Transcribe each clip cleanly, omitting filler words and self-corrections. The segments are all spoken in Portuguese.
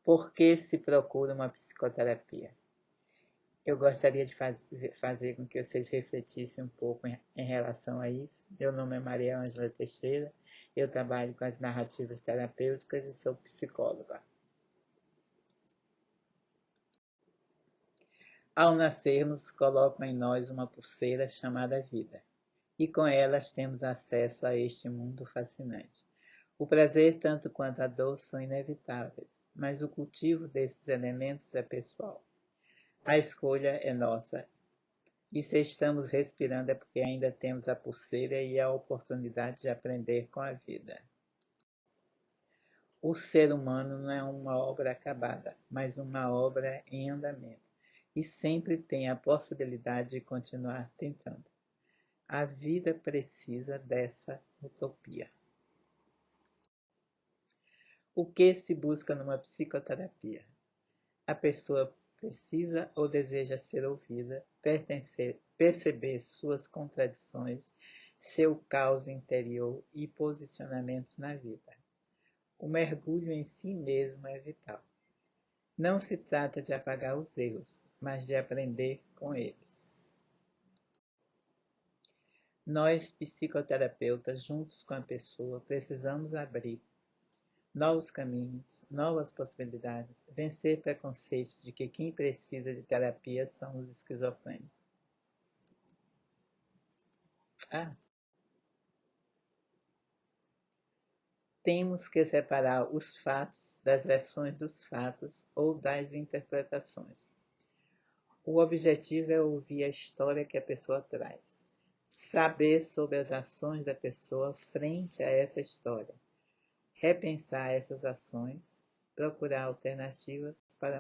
Por que se procura uma psicoterapia? Eu gostaria de fazer com que vocês refletissem um pouco em relação a isso. Meu nome é Maria Ângela Teixeira, eu trabalho com as narrativas terapêuticas e sou psicóloga. Ao nascermos, colocam em nós uma pulseira chamada vida, e com elas temos acesso a este mundo fascinante. O prazer, tanto quanto a dor, são inevitáveis, mas o cultivo desses elementos é pessoal. A escolha é nossa, e se estamos respirando é porque ainda temos a pulseira e a oportunidade de aprender com a vida. O ser humano não é uma obra acabada, mas uma obra em andamento, e sempre tem a possibilidade de continuar tentando. A vida precisa dessa utopia. O que se busca numa psicoterapia? A pessoa precisa ou deseja ser ouvida, perceber suas contradições, seu caos interior e posicionamentos na vida. O mergulho em si mesmo é vital. Não se trata de apagar os erros, mas de aprender com eles. Nós, psicoterapeutas, juntos com a pessoa, precisamos abrir novos caminhos, novas possibilidades, vencer preconceitos de que quem precisa de terapia são os esquizofrênicos. Temos que separar os fatos das versões dos fatos ou das interpretações. O objetivo é ouvir a história que a pessoa traz, saber sobre as ações da pessoa frente a essa história, repensar essas ações, procurar alternativas para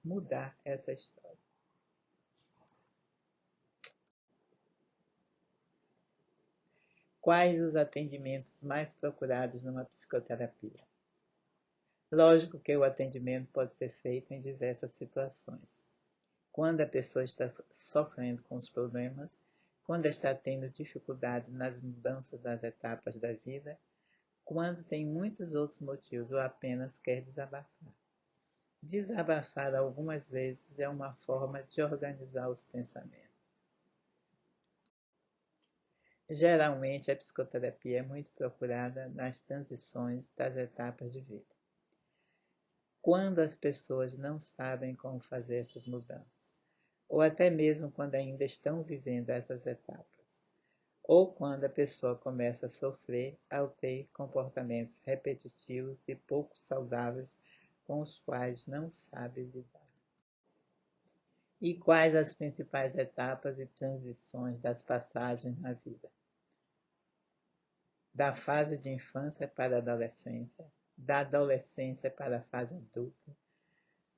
mudar essa história. Quais os atendimentos mais procurados numa psicoterapia? Lógico que o atendimento pode ser feito em diversas situações. Quando a pessoa está sofrendo com os problemas, quando está tendo dificuldade nas mudanças das etapas da vida, quando tem muitos outros motivos ou apenas quer desabafar. Desabafar algumas vezes é uma forma de organizar os pensamentos. Geralmente, a psicoterapia é muito procurada nas transições das etapas de vida. Quando as pessoas não sabem como fazer essas mudanças, ou até mesmo quando ainda estão vivendo essas etapas, ou quando a pessoa começa a sofrer ao ter comportamentos repetitivos e pouco saudáveis com os quais não sabe lidar. E quais as principais etapas e transições das passagens na vida? Da fase de infância para a adolescência, da adolescência para a fase adulta.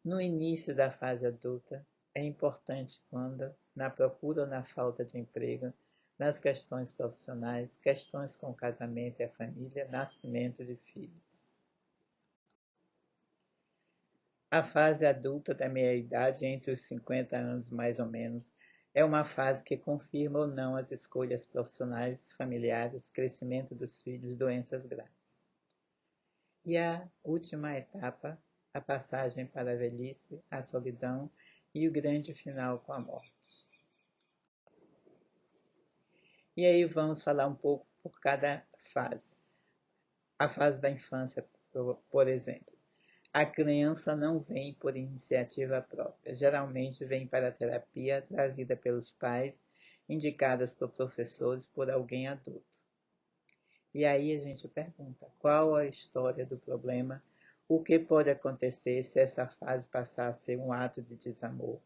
No início da fase adulta, é importante quando, na procura ou na falta de emprego, nas questões profissionais, questões com o casamento e a família, nascimento de filhos. A fase adulta da meia-idade, entre os 50 anos mais ou menos, é uma fase que confirma ou não as escolhas profissionais, familiares, crescimento dos filhos, doenças graves. E a última etapa, a passagem para a velhice, a solidão e o grande final com a morte. E aí vamos falar um pouco por cada fase. A fase da infância, por exemplo. A criança não vem por iniciativa própria, geralmente vem para a terapia trazida pelos pais, indicadas por professores, por alguém adulto. E aí a gente pergunta, qual a história do problema? O que pode acontecer se essa fase passar a ser um ato de desamor?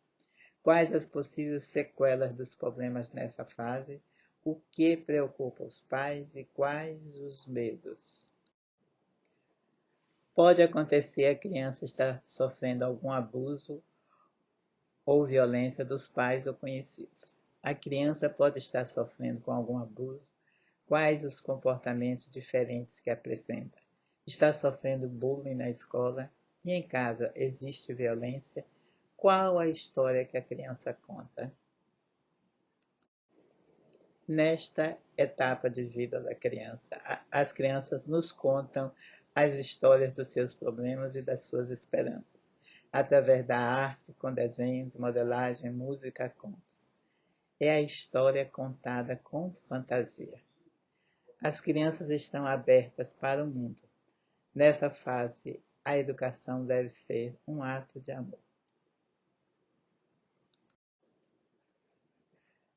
Quais as possíveis sequelas dos problemas nessa fase? O que preocupa os pais e quais os medos? Pode acontecer a criança estar sofrendo algum abuso ou violência dos pais ou conhecidos. A criança pode estar sofrendo com algum abuso. Quais os comportamentos diferentes que apresenta? Está sofrendo bullying na escola? E em casa existe violência? Qual a história que a criança conta? Nesta etapa de vida da criança, as crianças nos contam as histórias dos seus problemas e das suas esperanças. através da arte, com desenhos, modelagem, música, contos. É a história contada com fantasia. As crianças estão abertas para o mundo. Nessa fase, a educação deve ser um ato de amor.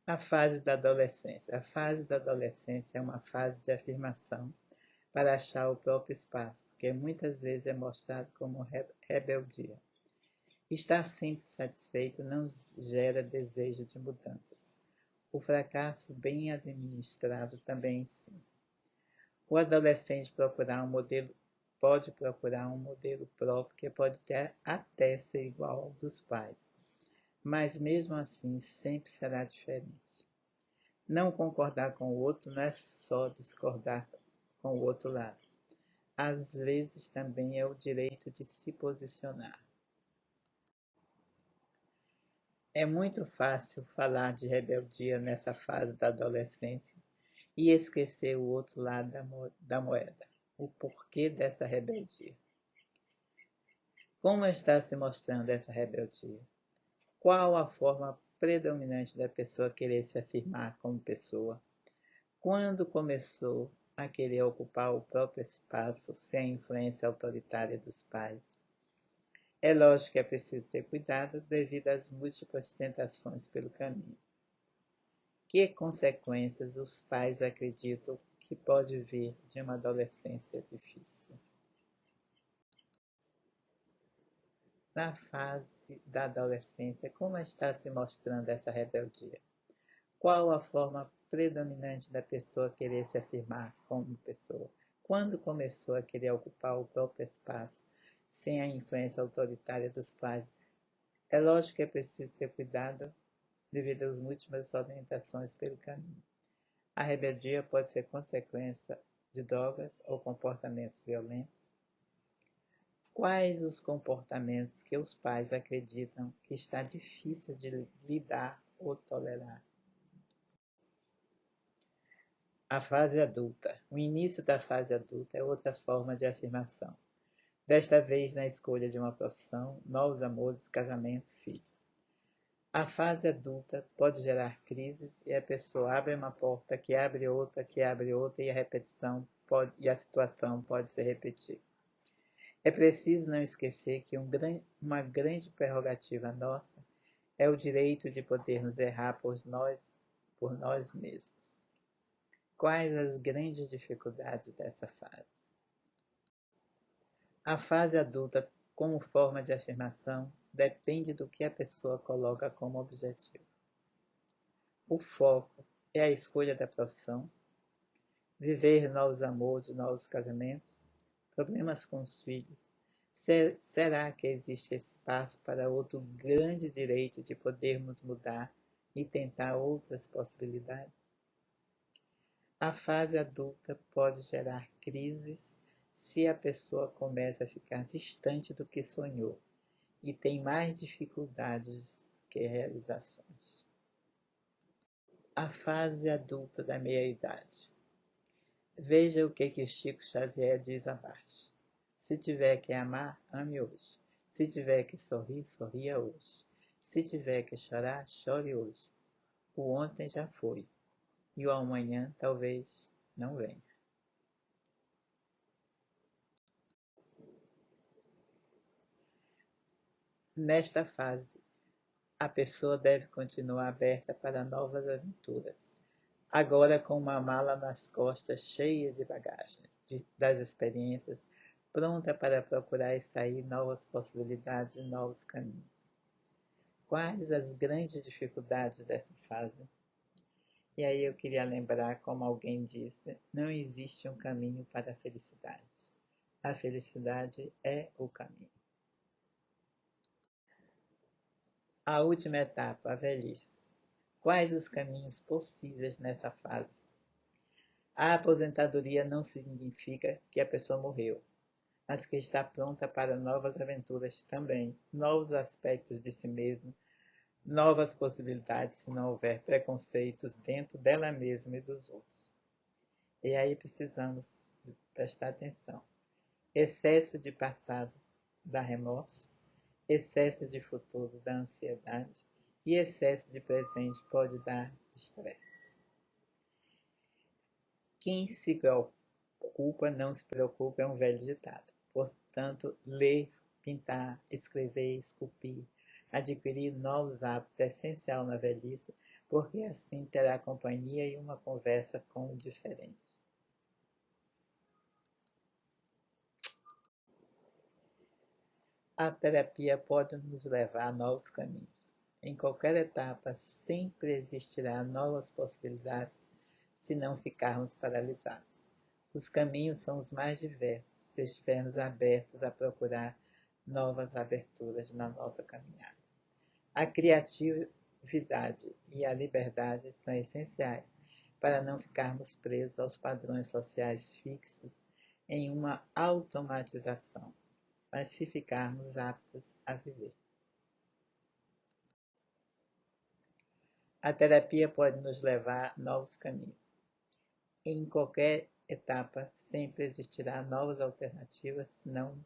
A fase da adolescência. A fase da adolescência é uma fase de afirmação para achar o próprio espaço, que muitas vezes é mostrado como rebeldia. Estar sempre satisfeito não gera desejo de mudanças. O fracasso bem administrado também ensina. O adolescente pode procurar um modelo próprio que pode até ser igual ao dos pais, mas mesmo assim sempre será diferente. Não concordar com o outro não é só discordar com o outro lado. Às vezes também é o direito de se posicionar. É muito fácil falar de rebeldia nessa fase da adolescência e esquecer o outro lado da moeda, o porquê dessa rebeldia. Como está se mostrando essa rebeldia? Qual a forma predominante da pessoa querer se afirmar como pessoa? Quando começou a querer ocupar o próprio espaço sem a influência autoritária dos pais? É lógico que é preciso ter cuidado devido às múltiplas tentações pelo caminho. Que consequências os pais acreditam que pode vir de uma adolescência difícil? Na fase da adolescência, como está se mostrando essa rebeldia? Qual a forma predominante da pessoa querer se afirmar como pessoa? Quando começou a querer ocupar o próprio espaço, sem a influência autoritária dos pais? É lógico que é preciso ter cuidado devido às múltiplas orientações pelo caminho. A rebeldia pode ser consequência de drogas ou comportamentos violentos. Quais os comportamentos que os pais acreditam que está difícil de lidar ou tolerar? A fase adulta. O início da fase adulta é outra forma de afirmação. Desta vez na escolha de uma profissão, novos amores, casamento, filhos. A fase adulta pode gerar crises e a pessoa abre uma porta que abre outra e a repetição e a situação pode se repetir. É preciso não esquecer que uma grande prerrogativa nossa é o direito de podermos errar por nós mesmos. Quais as grandes dificuldades dessa fase? A fase adulta, como forma de afirmação, depende do que a pessoa coloca como objetivo. O foco é a escolha da profissão, viver novos amores, novos casamentos, problemas com os filhos. Será que existe espaço para outro grande direito de podermos mudar e tentar outras possibilidades? A fase adulta pode gerar crises se a pessoa começa a ficar distante do que sonhou e tem mais dificuldades que realizações. A fase adulta da meia-idade. Veja o que Chico Xavier diz abaixo. Se tiver que amar, ame hoje. Se tiver que sorrir, sorria hoje. Se tiver que chorar, chore hoje. O ontem já foi, e o amanhã talvez não venha. Nesta fase, a pessoa deve continuar aberta para novas aventuras, agora com uma mala nas costas cheia de bagagens, das experiências, pronta para procurar e sair novas possibilidades e novos caminhos. Quais as grandes dificuldades dessa fase? E aí eu queria lembrar, como alguém disse, não existe um caminho para a felicidade. A felicidade é o caminho. A última etapa, a velhice. Quais os caminhos possíveis nessa fase? A aposentadoria não significa que a pessoa morreu, mas que está pronta para novas aventuras também, novos aspectos de si mesma, novas possibilidades se não houver preconceitos dentro dela mesma e dos outros. E aí precisamos prestar atenção. Excesso de passado dá remorso, Excesso de futuro dá ansiedade e excesso de presente pode dar estresse. Quem se preocupa não se preocupa é um velho ditado. Portanto, ler, pintar, escrever, esculpir, adquirir novos hábitos é essencial na velhice, porque assim terá companhia e uma conversa com o diferente. A terapia pode nos levar a novos caminhos. Em qualquer etapa, sempre existirá novas possibilidades se não ficarmos paralisados. Os caminhos são os mais diversos se estivermos abertos a procurar novas aberturas na nossa caminhada. A criatividade e a liberdade são essenciais para não ficarmos presos aos padrões sociais fixos em uma automatização, mas se ficarmos aptos a viver. A terapia pode nos levar a novos caminhos. Em qualquer etapa, sempre existirá novas alternativas se não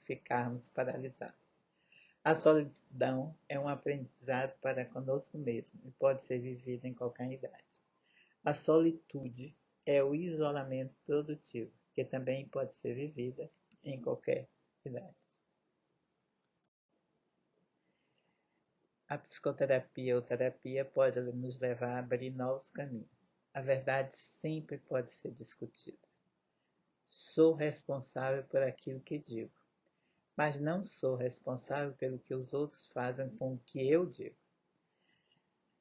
ficarmos paralisados. A solidão é um aprendizado para conosco mesmo e pode ser vivida em qualquer idade. A solitude é o isolamento produtivo, que também pode ser vivida em qualquer idade. A psicoterapia ou terapia pode nos levar a abrir novos caminhos. A verdade sempre pode ser discutida. Sou responsável por aquilo que digo, mas não sou responsável pelo que os outros fazem com o que eu digo.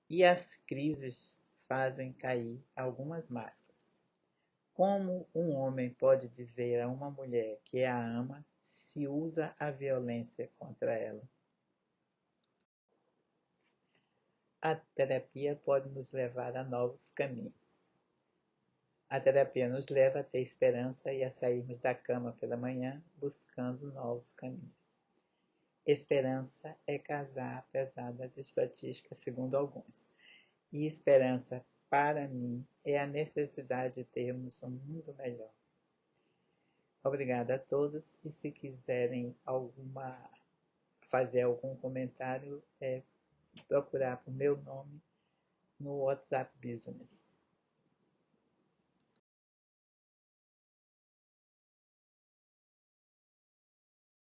E as crises fazem cair algumas máscaras. Como um homem pode dizer a uma mulher que a ama se usa a violência contra ela? A terapia pode nos levar a novos caminhos. A terapia nos leva a ter esperança e a sairmos da cama pela manhã buscando novos caminhos. Esperança é casar apesar das estatísticas, segundo alguns. E esperança, para mim, é a necessidade de termos um mundo melhor. Obrigada a todos e se quiserem fazer algum comentário, procurar por meu nome no WhatsApp Business.